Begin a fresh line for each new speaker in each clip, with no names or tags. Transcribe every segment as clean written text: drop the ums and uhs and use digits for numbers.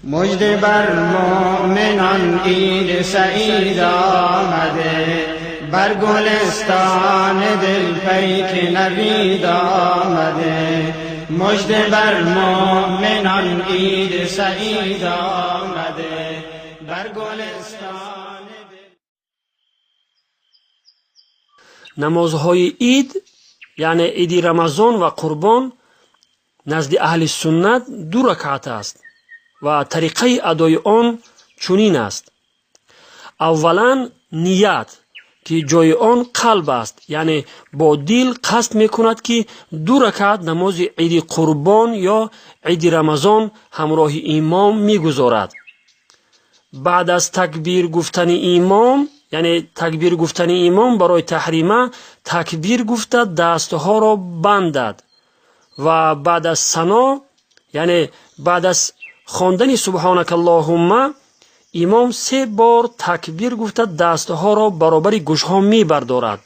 مژده بر مؤمنان عید سعید آمده، بر گلستان دل پیک نوید آمده. مژده بر مؤمنان عید سعید آمده، بر گلستان دل.
نمازهای عید یعنی عید رمضان و قربان نزد اهل سنت 2 رکعت است و طریقه ادای آن چنین است: اولا نیت که جای آن قلب است، یعنی با دل قصد میکند که 2 رکعت نماز عید قربان یا عید رمضان همراه امام میگذارد. بعد از تکبیر گفتن امام، یعنی تکبیر گفتن امام برای تحریمه، تکبیر گفته دستها را بندد و بعد از ثنا، یعنی بعد از خواندن سبحانك اللهم، امام 3 بار تکبیر گفته دستها را برابر گوشها می بردارد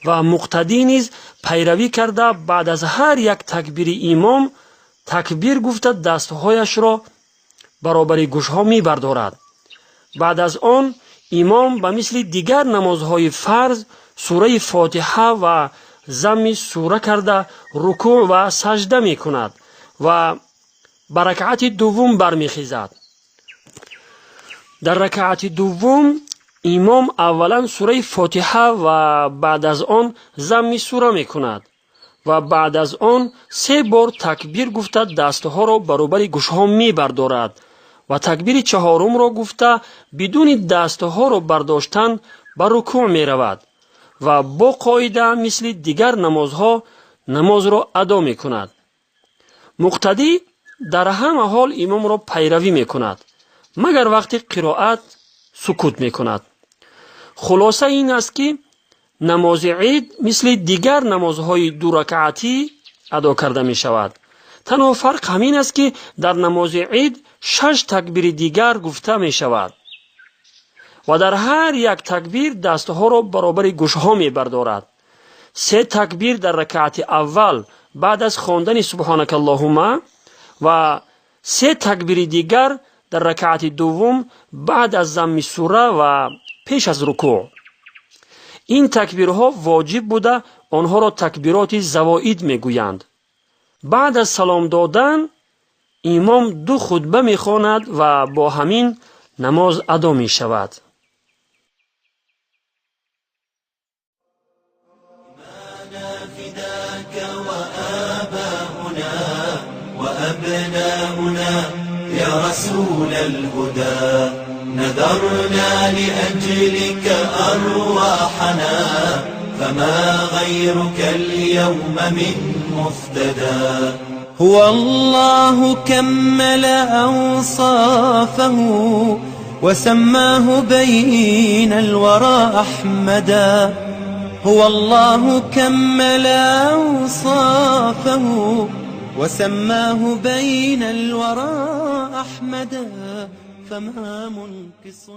و مقتدی نیز پیروی کرده بعد از هر یک تکبیر امام تکبیر گفته دستهایش را برابر گوشها می بردارد. بعد از آن امام به مثل دیگر نمازهای فرض سوره فاتحه و ضم سوره کرده رکوع و سجده می کند و به رکعت دوم برمیخیزد. در رکعت دوم امام اولا سوره فاتحه و بعد از آن ضم سوره می کند و بعد از آن 3 بار تکبیر گفته دستها را برابر گوشها می بردارد و تکبیر 4م را گفته بدون دستها را برداشتن به رکوع می رود و با قاعده مثل دیگر نمازها نماز را ادا می کند. مقتدی در همه حال امام را پیروی می کند مگر وقتی قرائت سکوت می کند. خلاصه این است که نماز عید مثل دیگر نمازهای 2 رکعتی ادا کرده می شود. تنها فرق همین است که در نماز عید 6 تکبیر دیگر گفته می شود و در هر یک تکبیر دستها را برابر گوشها می بردارد. 3 تکبیر در رکعت اول بعد از خواندن سبحانك اللهم و 3 تکبیر دیگر در رکعت دوم بعد از ضم سوره و پیش از رکوع. این تکبیرها واجب بوده آنها را تکبیرات زوائد میگویند. بعد از سلام دادن امام 2 خطبه میخواند و با همین نماز ادا می شود.
وأبناؤنا يا رسول الهدى نذرنا لأجلك أرواحنا فما غيرك اليوم من مفتدى. هو الله كمل أوصافه وسماه بين الورى أحمدا. هو الله كمل أوصافه وسماه بين الورى أحمدا. فما منقص